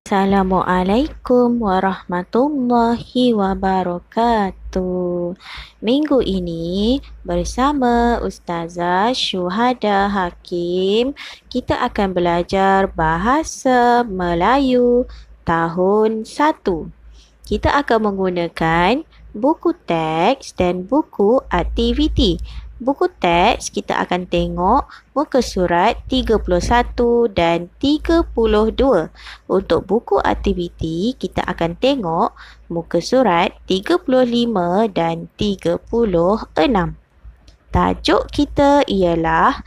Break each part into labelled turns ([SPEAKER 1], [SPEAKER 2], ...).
[SPEAKER 1] Assalamualaikum warahmatullahi wabarakatuh. Minggu ini bersama Ustazah Syuhada Hakim, kita akan belajar bahasa Melayu tahun 1. Kita akan menggunakan buku teks dan buku aktiviti. Buku teks kita akan tengok muka surat 31 dan 32. Untuk buku aktiviti kita akan tengok muka surat 35 dan 36. Tajuk kita ialah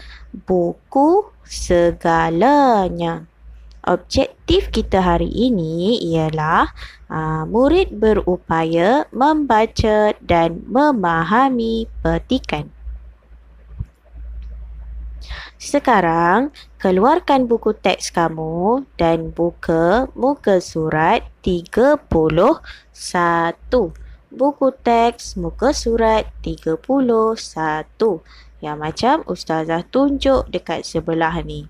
[SPEAKER 1] buku segalanya. Objektif kita hari ini ialah murid berupaya membaca dan memahami petikan. Sekarang, keluarkan buku teks kamu dan buka muka surat 31. Buku teks muka surat 31. Yang macam Ustazah tunjuk dekat sebelah ni.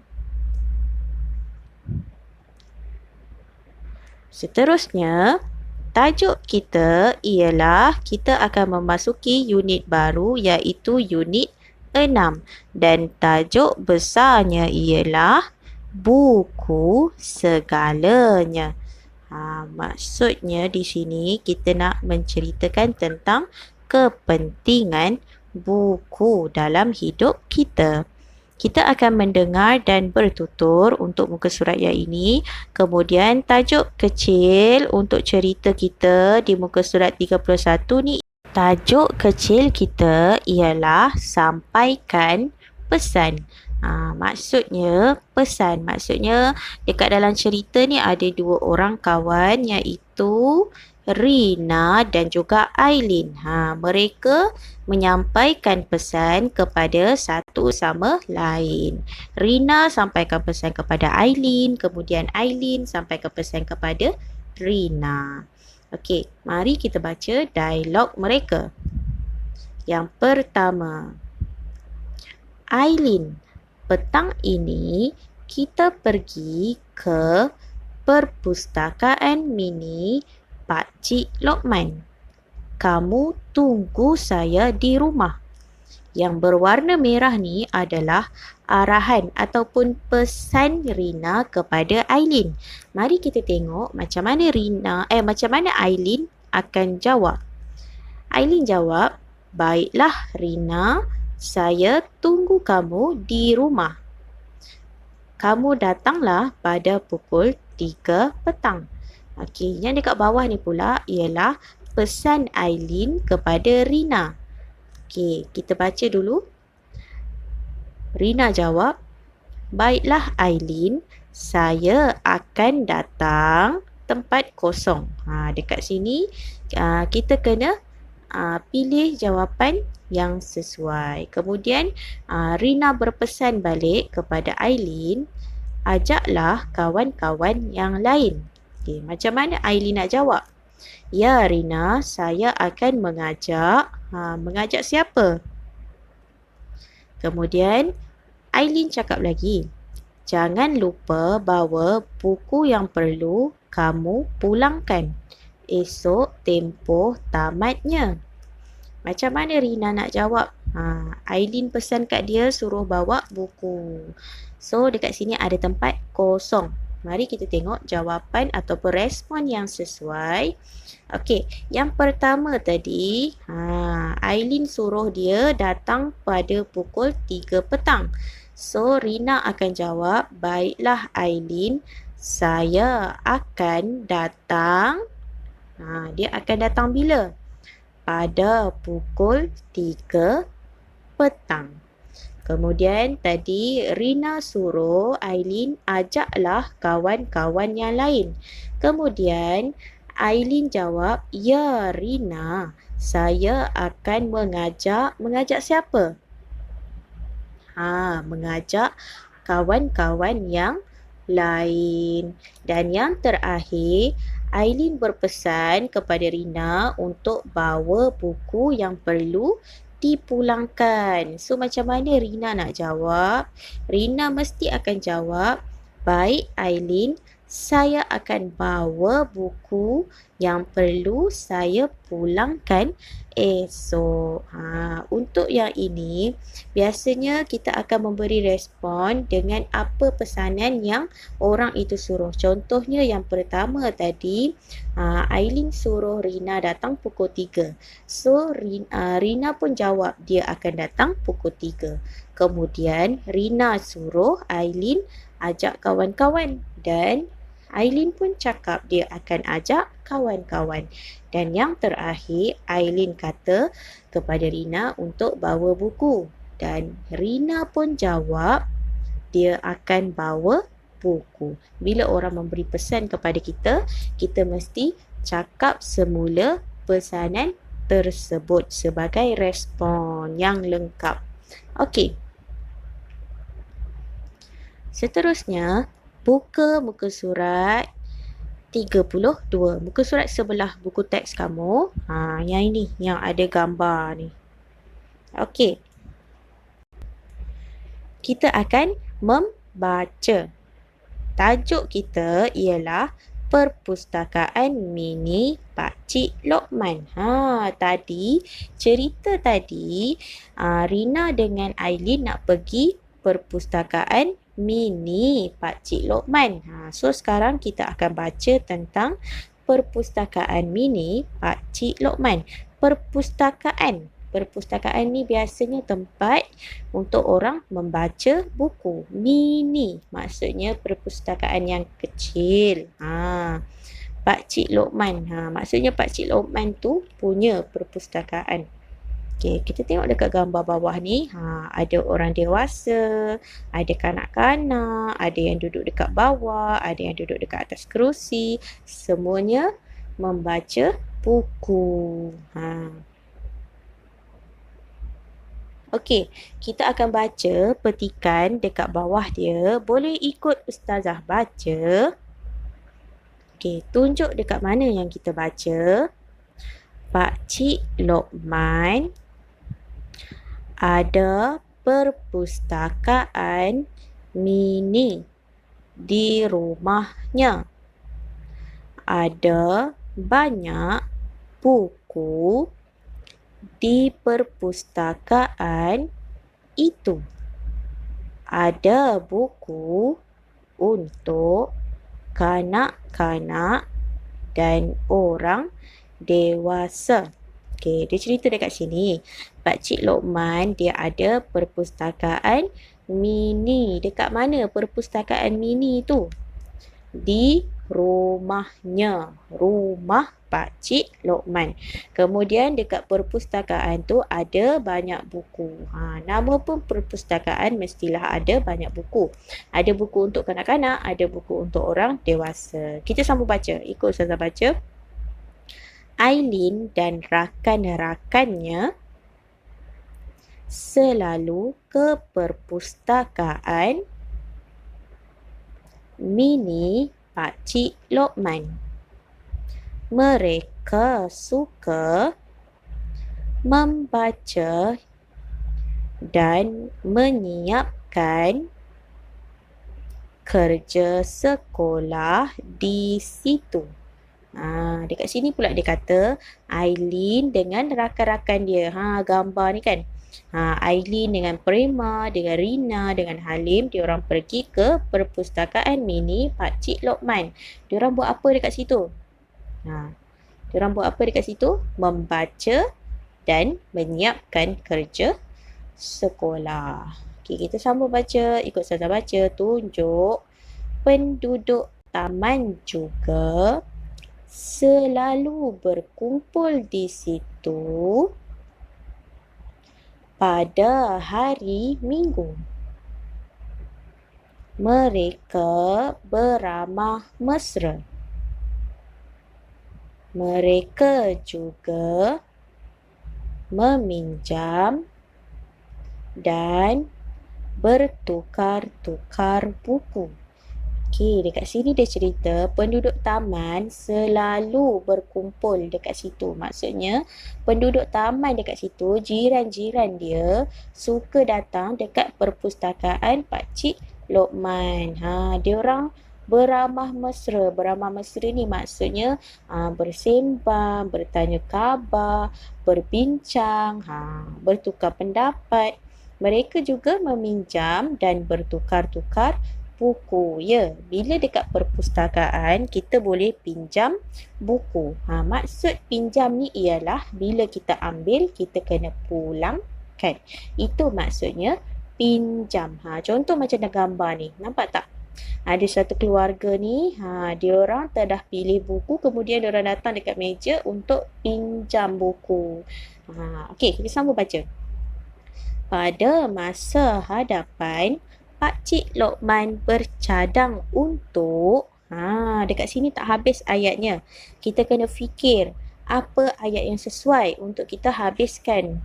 [SPEAKER 1] Seterusnya, tajuk kita ialah kita akan memasuki unit baru iaitu unit 6 dan tajuk besarnya ialah buku segalanya. Maksudnya di sini kita nak menceritakan tentang kepentingan buku dalam hidup kita. Kita akan mendengar dan bertutur untuk muka surat yang ini. Kemudian tajuk kecil untuk cerita kita di muka surat 31 ni. Tajuk kecil kita ialah sampaikan pesan. Maksudnya pesan. Maksudnya dekat dalam cerita ni ada dua orang kawan iaitu Rina dan juga Aileen. Mereka menyampaikan pesan kepada satu sama lain. Rina sampaikan pesan kepada Aileen, kemudian Aileen sampaikan pesan kepada Rina. Okey, mari kita baca dialog mereka. Yang pertama, Aileen, petang ini kita pergi ke perpustakaan mini Pakcik Lokman. Kamu tunggu saya di rumah. Yang berwarna merah ni adalah arahan ataupun pesan Rina kepada Aileen. Mari kita tengok macam mana Aileen akan jawab. Aileen jawab, "Baiklah Rina, saya tunggu kamu di rumah. Kamu datanglah pada pukul 3 petang." Okey, yang dekat bawah ni pula ialah pesan Aileen kepada Rina. Okey, kita baca dulu. Rina jawab, "Baiklah Aileen, saya akan datang tempat kosong." Dekat sini kita kena pilih jawapan yang sesuai. Kemudian Rina berpesan balik kepada Aileen, "Ajaklah kawan-kawan yang lain." Okay, macam mana Aileen nak jawab? "Ya Rina, saya akan mengajak." Mengajak siapa? Kemudian Aileen cakap lagi, "Jangan lupa bawa buku yang perlu kamu pulangkan. Esok tempoh tamatnya." Macam mana Rina nak jawab? Aileen pesan kat dia suruh bawa buku. So dekat sini ada tempat kosong. Mari kita tengok jawapan ataupun respon yang sesuai. Okey, yang pertama tadi, Aileen suruh dia datang pada pukul 3 petang. So, Rina akan jawab, "Baiklah Aileen, saya akan datang." Dia akan datang bila? Pada pukul 3 petang. Kemudian tadi Rina suruh Aileen ajaklah kawan-kawan yang lain. Kemudian Aileen jawab, "Ya Rina, saya akan mengajak siapa?" Mengajak kawan-kawan yang lain. Dan yang terakhir, Aileen berpesan kepada Rina untuk bawa buku yang perlu dipulangkan. So macam mana Rina nak jawab? Rina mesti akan jawab, "Baik Aileen, Saya akan bawa buku yang perlu saya pulangkan esok. Untuk yang ini, biasanya kita akan memberi respon dengan apa pesanan yang orang itu suruh. Contohnya yang pertama tadi, Aileen suruh Rina datang pukul 3. So, Rina pun jawab dia akan datang pukul 3. Kemudian, Rina suruh Aileen ajak kawan-kawan dan Aileen pun cakap dia akan ajak kawan-kawan. Dan yang terakhir, Aileen kata kepada Rina untuk bawa buku. Dan Rina pun jawab dia akan bawa buku. Bila orang memberi pesan kepada kita, kita mesti cakap semula pesanan tersebut sebagai respon yang lengkap. Okey. Seterusnya, buka muka surat 32. Muka surat sebelah buku teks kamu. Yang ini, yang ada gambar ni. Okey. Kita akan membaca. Tajuk kita ialah Perpustakaan Mini Pakcik Lokman. Tadi, cerita tadi, Rina dengan Aileen nak pergi perpustakaan mini Pakcik Lokman. So, sekarang kita akan baca tentang perpustakaan mini Pakcik Lokman. Perpustakaan ni biasanya tempat untuk orang membaca buku. Mini maksudnya perpustakaan yang kecil. Pakcik Lokman. Maksudnya Pakcik Lokman tu punya perpustakaan. Okey, kita tengok dekat gambar bawah ni, ada orang dewasa, ada kanak-kanak, ada yang duduk dekat bawah, ada yang duduk dekat atas kerusi. Semuanya membaca buku. Okey, kita akan baca petikan dekat bawah dia. Boleh ikut Ustazah baca. Okey, tunjuk dekat mana yang kita baca. Pakcik Lokman ada perpustakaan mini di rumahnya. Ada banyak buku di perpustakaan itu. Ada buku untuk kanak-kanak dan orang dewasa. Okey, dia cerita dekat sini. Pakcik Lokman dia ada perpustakaan mini. Dekat mana perpustakaan mini tu? Di rumahnya. Rumah Pakcik Lokman. Kemudian dekat perpustakaan tu ada banyak buku. Nama pun perpustakaan mestilah ada banyak buku. Ada buku untuk kanak-kanak, ada buku untuk orang dewasa. Kita sambung baca. Ikut Ustazah baca. Aileen dan rakan-rakannya selalu ke perpustakaan mini Pakcik Lokman. Mereka suka membaca dan menyiapkan kerja sekolah di situ. Dekat sini pula dia kata Aileen dengan rakan-rakan dia. Gambar ni kan. Aileen dengan Prema, dengan Rina, dengan Halim, diorang pergi ke perpustakaan mini Pakcik Lokman. Diorang buat apa dekat situ? Diorang buat apa dekat situ? Membaca dan menyiapkan kerja sekolah. Okey, kita sambung baca. Ikut Ustazah baca. Tunjuk. Penduduk taman juga selalu berkumpul di situ pada hari Minggu. Mereka beramah mesra. Mereka juga meminjam dan bertukar-tukar buku. Okey, dekat sini dia cerita penduduk taman selalu berkumpul dekat situ. Maksudnya, penduduk taman dekat situ, jiran-jiran dia suka datang dekat perpustakaan Pakcik Lokman. Diorang Beramah mesra. Beramah mesra ni maksudnya bersembang, bertanya khabar, berbincang, bertukar pendapat. Mereka juga meminjam dan bertukar-tukar buku. Ya, bila dekat perpustakaan, kita boleh pinjam buku. Maksud pinjam ni ialah bila kita ambil, kita kena pulangkan. Itu maksudnya pinjam. Contoh macam dalam gambar ni. Nampak tak? Ada satu keluarga ni, diorang dah pilih buku, kemudian diorang datang dekat meja untuk pinjam buku. Okey, kita sambung baca. Pada masa hadapan, Pakcik Lokman bercadang untuk... dekat sini tak habis ayatnya. Kita kena fikir apa ayat yang sesuai untuk kita habiskan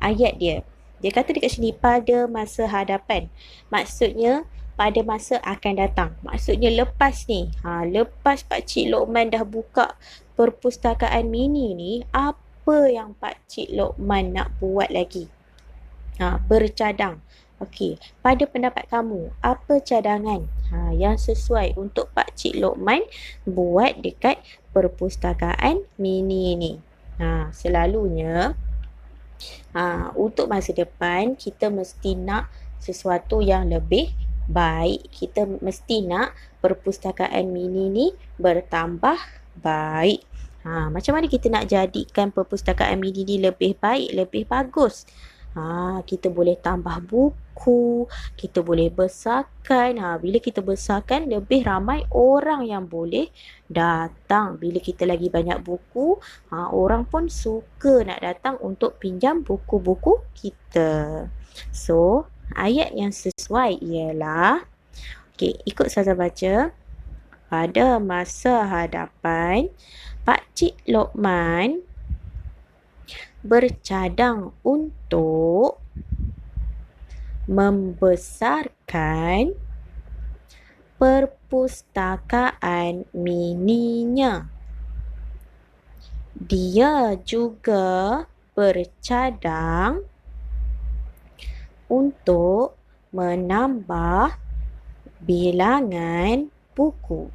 [SPEAKER 1] ayat dia. Dia kata dekat sini, pada masa hadapan. Maksudnya, pada masa akan datang. Maksudnya lepas ni. Lepas Pakcik Lokman dah buka perpustakaan mini ni, apa yang Pakcik Lokman nak buat lagi? Bercadang. Okey, pada pendapat kamu, apa cadangan yang sesuai untuk Pakcik Lokman buat dekat perpustakaan mini ni? Selalunya, untuk masa depan, kita mesti nak sesuatu yang lebih baik. Kita mesti nak perpustakaan mini ni bertambah baik. Macam mana kita nak jadikan perpustakaan mini ni lebih baik, lebih bagus? Kita boleh tambah buku, kita boleh besarkan. Bila kita besarkan, lebih ramai orang yang boleh datang. Bila kita lagi banyak buku, orang pun suka nak datang untuk pinjam buku-buku kita. So, ayat yang sesuai ialah, ikut Ustazah baca. Pada masa hadapan, Pakcik Lokman bercadang untuk membesarkan perpustakaan mininya. Dia juga bercadang untuk menambah bilangan buku.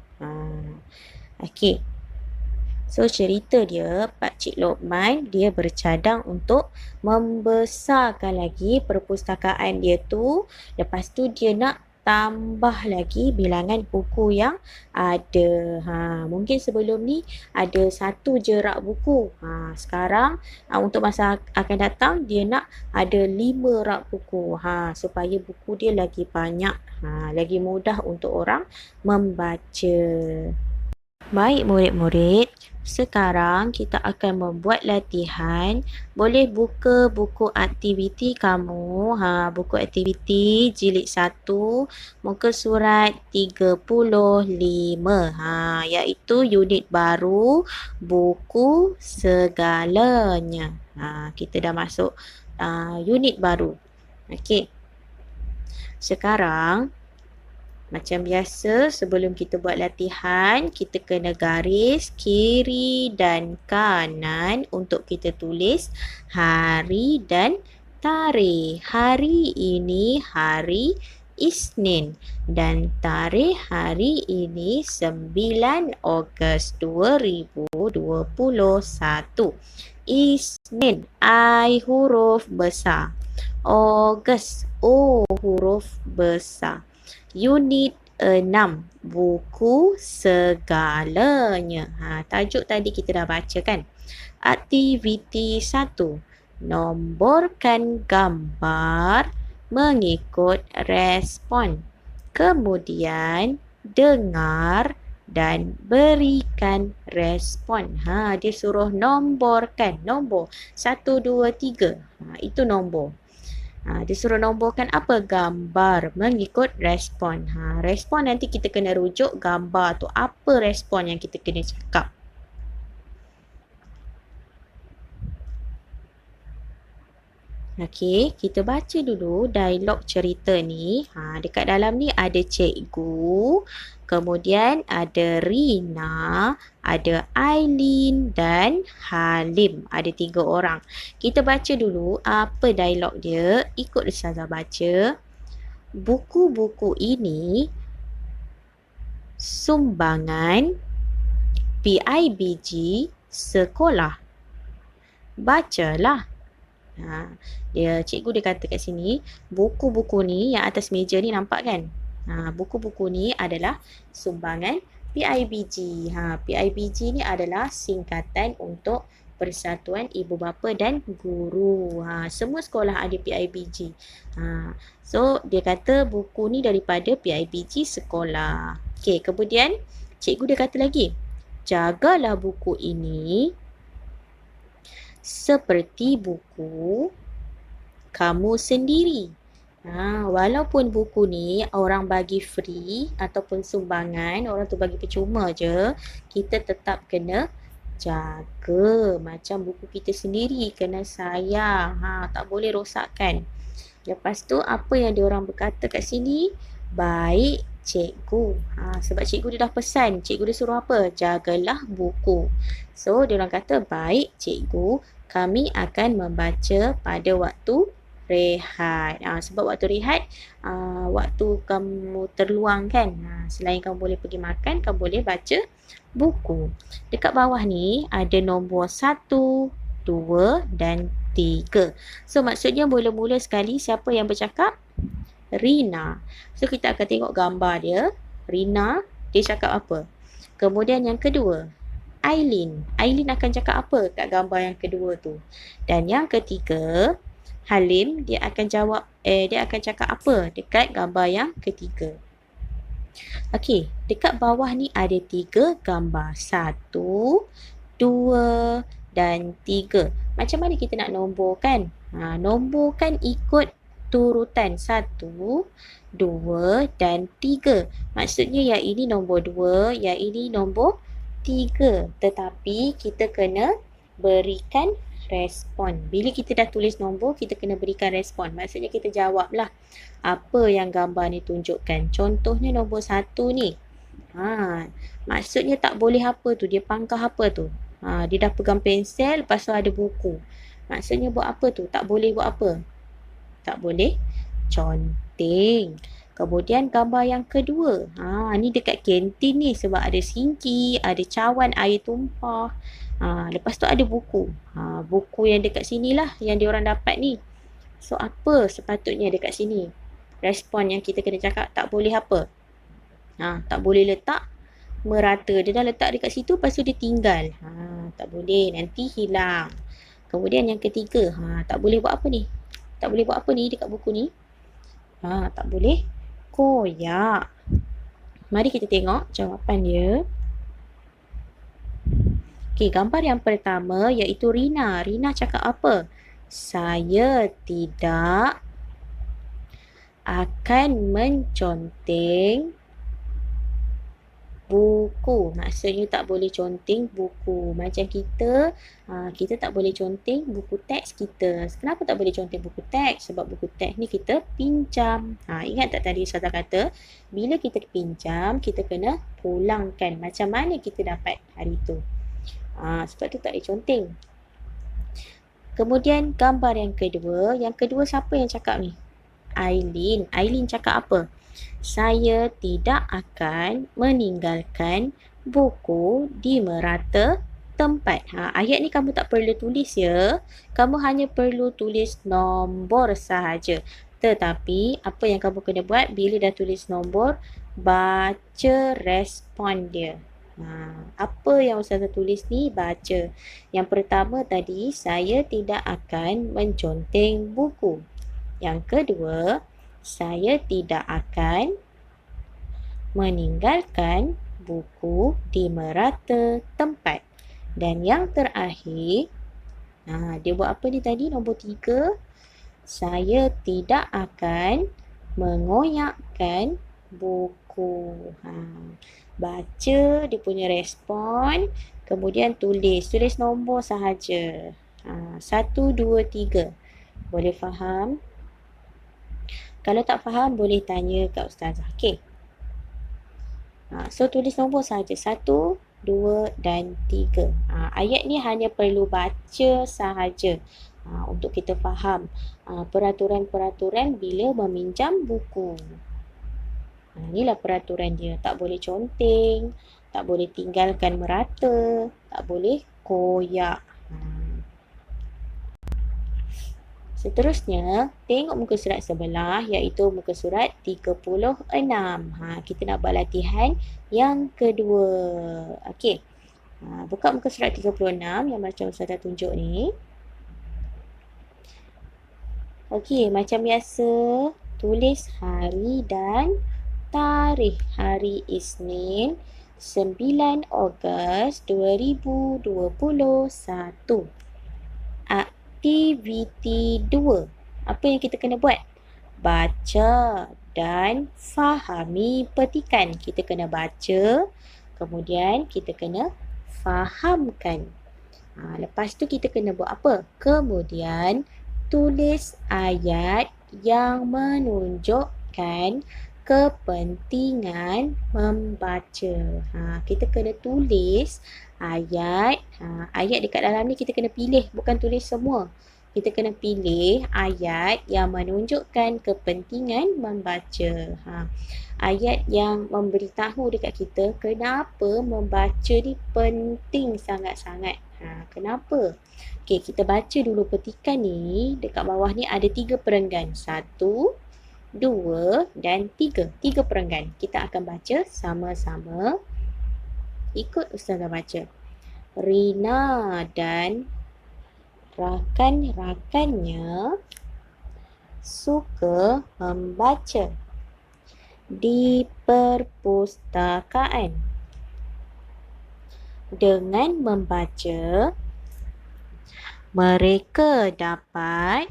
[SPEAKER 1] Okey. So, cerita dia, Pakcik Lokman, dia bercadang untuk membesarkan lagi perpustakaan dia tu. Lepas tu, dia nak tambah lagi bilangan buku yang ada. Mungkin sebelum ni ada satu je rak buku. Sekarang, untuk masa akan datang, dia nak ada 5 rak buku. Supaya buku dia lagi banyak. Lagi mudah untuk orang membaca. Baik murid-murid, sekarang kita akan membuat latihan. Boleh buka buku aktiviti kamu. Buku aktiviti jilid 1, muka surat 35. Iaitu unit baru, buku segalanya. Kita dah masuk unit baru. Okey. Sekarang, macam biasa, sebelum kita buat latihan, kita kena garis kiri dan kanan untuk kita tulis hari dan tarikh. Hari ini hari Isnin dan tarikh hari ini 9 Ogos 2021. Isnin, I huruf besar. Ogos, O huruf besar. Unit 6, buku segalanya. Tajuk tadi kita dah baca kan? Aktiviti 1, nomborkan gambar mengikut respon. Kemudian, dengar dan berikan respon. Dia suruh nomborkan. Nombor 1, 2, 3. Itu nombor. Dia suruh nomborkan apa? Gambar mengikut respon. Respon nanti kita kena rujuk gambar tu. Apa respon yang kita kena cakap? Okey, kita baca dulu dialog cerita ni. Dekat dalam ni ada cikgu, kemudian ada Rina, ada Aileen dan Halim. Ada 3 orang. Kita baca dulu apa dialog dia. Ikut Ustazah baca. Buku-buku ini sumbangan PIBG sekolah. Bacalah. Cikgu dia kata kat sini, buku-buku ni yang atas meja ni nampak kan? Buku-buku ni adalah sumbangan PIBG. PIBG ni adalah singkatan untuk Persatuan Ibu Bapa dan Guru. Semua sekolah ada PIBG. So, dia kata buku ni daripada PIBG sekolah. Okey, kemudian cikgu dia kata lagi, jagalah buku ini seperti buku kamu sendiri. Walaupun buku ni orang bagi free ataupun sumbangan, orang tu bagi percuma je, kita tetap kena jaga macam buku kita sendiri, kena sayang. Tak boleh rosakkan. Lepas tu apa yang diorang berkata kat sini? Baik cikgu. Sebab cikgu dia dah pesan, cikgu dia suruh apa? Jagalah buku. So diorang kata, baik cikgu, kami akan membaca pada waktu rehat. Sebab waktu rehat, waktu kamu terluang kan. Selain kamu boleh pergi makan, kamu boleh baca buku. Dekat bawah ni ada nombor 1, 2 dan 3. So maksudnya mula-mula sekali siapa yang bercakap? Rina. So kita akan tengok gambar dia. Rina, dia cakap apa? Kemudian yang kedua, Aileen. Aileen akan cakap apa kat gambar yang kedua tu? Dan yang ketiga, Halim, dia akan cakap apa dekat gambar yang ketiga? Okey, dekat bawah ni ada 3 gambar. 1, 2 dan 3. Macam mana kita nak nomborkan? Nomborkan ikut turutan 1, 2 dan 3. Maksudnya yang ini nombor 2, yang ini nombor 3. Tetapi kita kena berikan respon. Bila kita dah tulis nombor, kita kena berikan respon. Maksudnya kita jawablah apa yang gambar ni tunjukkan. Contohnya nombor 1 ni. Maksudnya tak boleh apa tu, dia pangkah apa tu? Dia dah pegang pensel, lepas tu ada buku. Maksudnya buat apa tu? Tak boleh buat apa? Tak boleh conteng. Kemudian gambar yang kedua. Ni dekat kantin ni sebab ada sinki, ada cawan air tumpah. Lepas tu ada buku. Buku yang dekat sini lah yang diorang dapat ni. So apa sepatutnya dekat sini? Respon yang kita kena cakap, tak boleh apa? Tak boleh letak merata. Dia dah letak dekat situ, lepas tu dia tinggal. Tak boleh, nanti hilang. Kemudian yang ketiga, tak boleh buat apa ni? Tak boleh buat apa ni dekat buku ni? Tak boleh koyak. Mari kita tengok jawapan dia. Okey, gambar yang pertama iaitu Rina. Rina cakap apa? Saya tidak akan menconteng buku. Maksudnya tak boleh conteng buku. Macam kita tak boleh conteng buku teks kita. Kenapa tak boleh conteng buku teks? Sebab buku teks ni kita pinjam. Ingat tak tadi Ustazah kata, bila kita pinjam, kita kena pulangkan. Macam mana kita dapat hari tu? Sebab tu tak boleh conteng. Kemudian gambar yang kedua. Yang kedua siapa yang cakap ni? Aileen. Aileen cakap apa? Saya tidak akan meninggalkan buku di merata tempat. Ayat ni kamu tak perlu tulis ya. Kamu hanya perlu tulis nombor sahaja. Tetapi apa yang kamu kena buat bila dah tulis nombor, baca respon dia. Apa yang Ustazah tulis ni, baca. Yang pertama tadi, saya tidak akan menconteng buku. Yang kedua, saya tidak akan meninggalkan buku di merata tempat. Dan yang terakhir, dia buat apa ni tadi? Nombor 3. Saya tidak akan mengoyakkan buku. Baca dia punya respon, kemudian tulis nombor sahaja. 1, 2, 3. Boleh faham? Kalau tak faham, boleh tanya kat Ustazah. Okey. So, tulis nombor sahaja. 1, 2 dan 3. Ayat ni hanya perlu baca sahaja untuk kita faham peraturan-peraturan bila meminjam buku. Inilah peraturan dia. Tak boleh conteng, tak boleh tinggalkan merata, tak boleh koyak. Seterusnya, tengok muka surat sebelah iaitu muka surat 36. Kita nak buat latihan yang kedua. Okey. Buka muka surat 36 yang macam Ustazah tunjuk ni. Okey, macam biasa, tulis hari dan tarikh. Hari Isnin 9 Ogos 2021. Aktiviti 2. Apa yang kita kena buat? Baca dan fahami petikan. Kita kena baca, kemudian kita kena fahamkan. Lepas tu kita kena buat apa? Kemudian tulis ayat yang menunjukkan kepentingan membaca. Kita kena tulis ayat. Ayat dekat dalam ni kita kena pilih, bukan tulis semua. Kita kena pilih ayat yang menunjukkan kepentingan membaca. Ayat yang memberitahu dekat kita kenapa membaca ni penting sangat-sangat. Kenapa? Okey, kita baca dulu petikan ni. Dekat bawah ni ada 3 perenggan. 1, 2 dan 3. 3 perenggan. Kita akan baca sama-sama. Ikut Ustazah baca. Rina dan rakan-rakannya suka membaca di perpustakaan. Dengan membaca, mereka dapat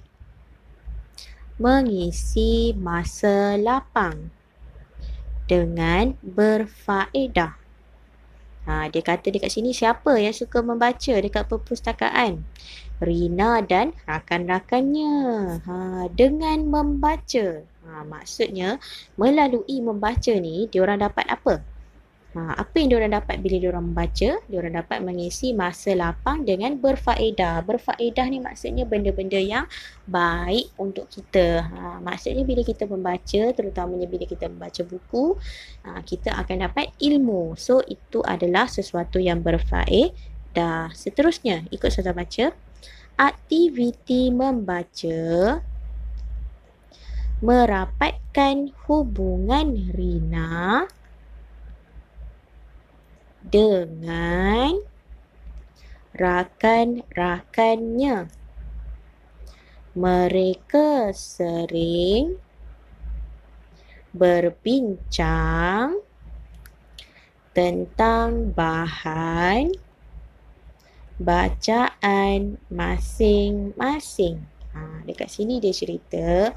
[SPEAKER 1] mengisi masa lapang dengan berfaedah. Dia kata dekat sini siapa yang suka membaca dekat perpustakaan? Rina dan rakan-rakannya. Dengan membaca. Maksudnya melalui membaca ni diorang dapat apa? Apa yang diorang dapat bila diorang membaca? Diorang dapat mengisi masa lapang dengan berfaedah. Berfaedah ni maksudnya benda-benda yang baik untuk kita. Maksudnya bila kita membaca, terutamanya bila kita membaca buku, kita akan dapat ilmu. So, itu adalah sesuatu yang berfaedah. Seterusnya, ikut saya baca. Aktiviti membaca merapatkan hubungan Rina dengan rakan-rakannya. Mereka sering berbincang tentang bahan bacaan masing-masing. Dekat sini dia cerita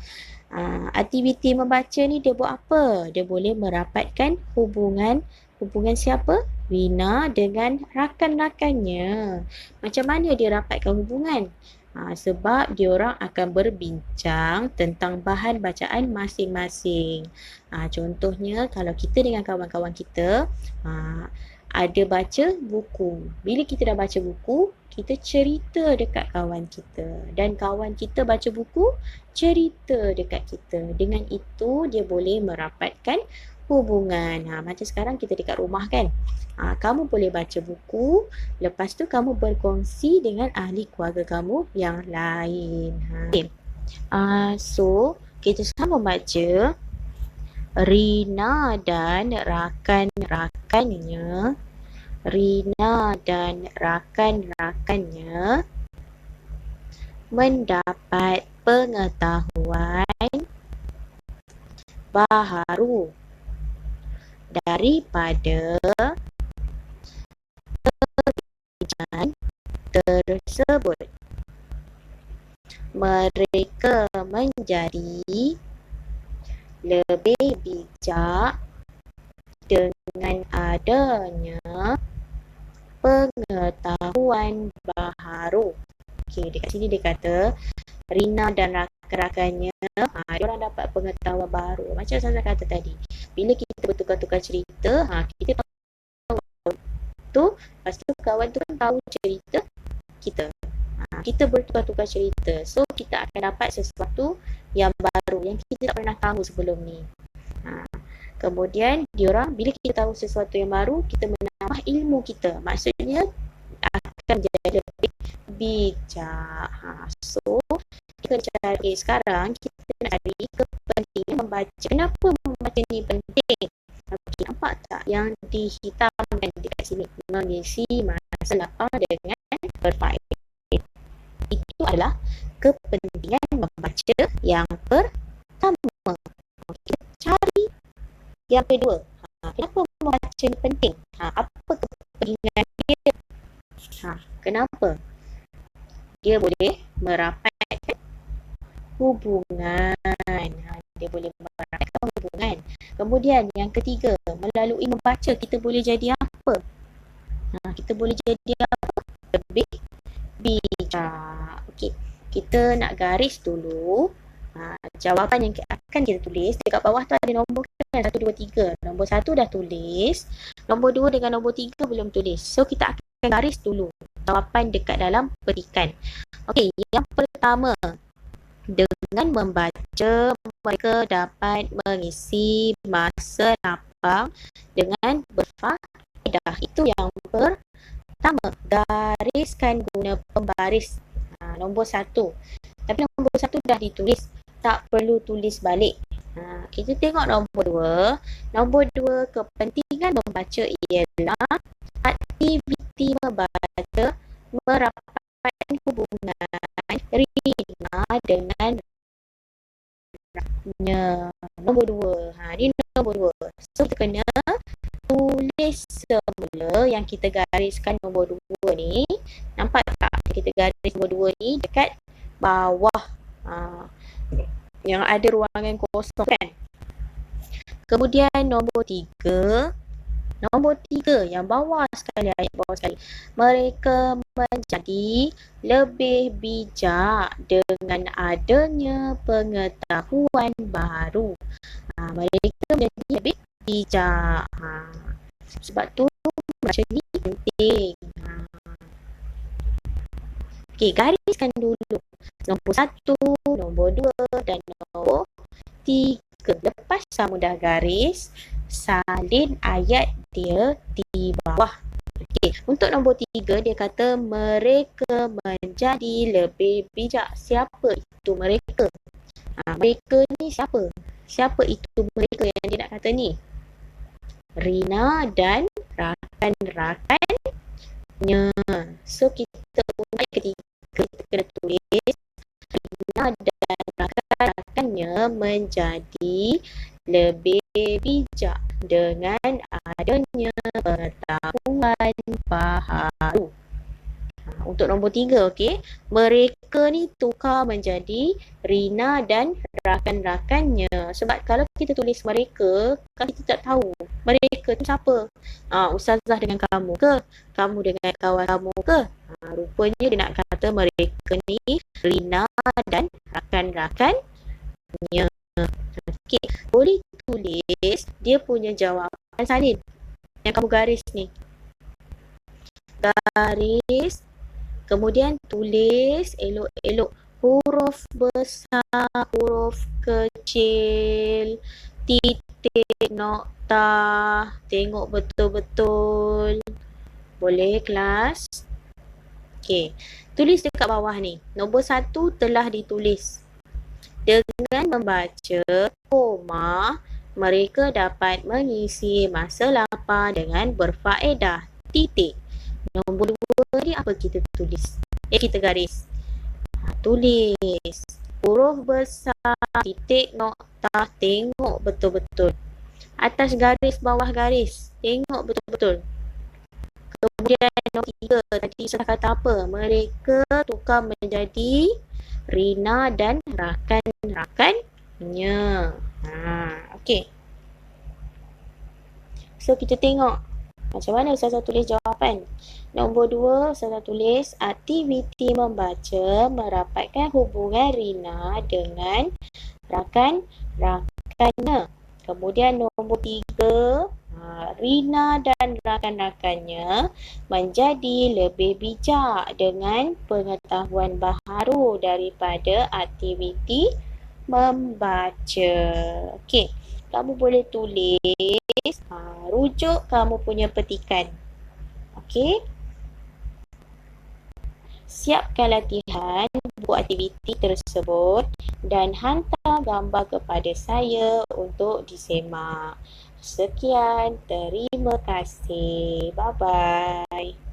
[SPEAKER 1] aktiviti membaca ni dia buat apa? Dia boleh merapatkan hubungan siapa? Rina dengan rakan-rakannya. Macam mana dia rapatkan hubungan? Sebab diorang akan berbincang tentang bahan bacaan masing-masing. Contohnya kalau kita dengan kawan-kawan kita ada baca buku. Bila kita dah baca buku, kita cerita dekat kawan kita. Dan kawan kita baca buku, cerita dekat kita. Dengan itu, dia boleh merapatkan hubungan. Macam sekarang kita dekat rumah kan. Kamu boleh baca buku, lepas tu kamu berkongsi dengan ahli keluarga kamu yang lain. So, kita sama baca. Rina dan rakan-rakannya mendapat pengetahuan baharu daripada perbincangan tersebut. Mereka menjadi lebih bijak dengan adanya pengetahuan baharu. Okey, dekat sini dia kata Rina dan rakan-rakannya diorang dapat pengetahuan baru. Macam saya kata tadi, bila kita bertukar-tukar cerita, kita tahu tu, lepas tu kawan tu kan tahu cerita kita. Kita bertukar-tukar cerita. So, kita akan dapat sesuatu yang baru, yang kita tak pernah tahu sebelum ni. Kemudian diorang, bila kita tahu sesuatu yang baru, kita menambah ilmu kita. Maksudnya akan jadi lebih bijak. So kita cari sekarang, kita cari kepentingan membaca. Kenapa membaca ni penting? Okay, nampak tak yang dihitamkan dekat sini? Mengisi masa lapang dengan berfaedah. Itu adalah kepentingan membaca yang pertama. Kita cari yang kedua. Kenapa membaca ni penting? Apa kepentingan dia? Kenapa? Dia boleh merapatkan hubungan. Dia boleh merapatkan hubungan. Kemudian yang ketiga, melalui membaca kita boleh jadi apa? Kita boleh jadi apa? Lebih bijak. Okey, kita nak garis dulu. Jawapan yang akan kita tulis dekat bawah tu ada nombor kan, 1, 2, 3. Nombor 1 dah tulis. Nombor 2 dengan nombor 3 belum tulis. So kita akan garis dulu jawapan dekat dalam petikan. Okey, yang pertama, dengan membaca mereka dapat mengisi masa lapang dengan berfaedah. Itu yang pertama. Gariskan guna pembaris. Nombor 1. Tapi nombor 1 dah ditulis, tak perlu tulis balik. Kita tengok nombor 2. Nombor 2, kepentingan membaca ialah aktiviti membaca merapatkan hubungan Rina dengan raknya. Nombor 2. Ni nombor 2. So kita kena tulis semula yang kita gariskan nombor 2 ni. Nampak tak? Kita garis nombor 2 ni dekat bawah yang ada ruangan kosong kan. Kemudian nombor 3. Nombor 3 yang bawah sekali, ayat bawah sekali. Mereka menjadi lebih bijak dengan adanya pengetahuan baru. Mereka menjadi lebih bijak. Sebab tu macam ni penting. Okey, gariskan dulu nombor 1, nombor 2 dan nombor 3. Lepas kamu dah garis, salin ayat dia di bawah. Okey, untuk nombor 3 dia kata mereka menjadi lebih bijak. Siapa itu mereka? Mereka ni siapa? Siapa itu mereka yang dia nak kata ni? Rina dan rakan-rakannya. So kita ayat ketiga kita kena tulis Rina dan rakan-rakannya menjadi lebih bijak dengan adanya pengetahuan baharu. Untuk nombor 3, okey. Mereka ni tukar menjadi Rina dan rakan-rakannya. Sebab kalau kita tulis mereka, kan kita tak tahu mereka tu siapa. Ustazah dengan kamu ke? Kamu dengan kawan kamu ke? Rupanya dia nak kata mereka ni Rina dan rakan-rakannya. Okey, boleh tulis dia punya jawapan salin yang kamu garis ni. Garis, kemudian tulis elok-elok huruf besar, huruf kecil, titik, nokta. Tengok betul-betul. Boleh kelas? Okey, tulis dekat bawah ni. Nombor 1 telah ditulis. Dengan membaca koma, mereka dapat mengisi masa lapang dengan berfaedah. Titik. Nombor 2 ni apa kita tulis? Kita garis. Tulis huruf besar, titik, nokta. Tengok betul-betul. Atas garis, bawah garis. Tengok betul-betul. Kemudian nombor 3 tadi saya kata apa? Mereka tukar menjadi Rina dan rakan-rakannya. Okey. So kita tengok macam mana Ustazah tulis jawapan. Nombor 2 Ustazah tulis aktiviti membaca merapatkan hubungan Rina dengan rakan-rakannya. Kemudian nombor 3, Rina dan rakan-rakannya menjadi lebih bijak dengan pengetahuan baharu daripada aktiviti membaca. Okey, kamu boleh tulis rujuk kamu punya petikan. Okey? Siapkan latihan buku aktiviti tersebut dan hantar gambar kepada saya untuk disemak. Sekian, terima kasih. Bye-bye.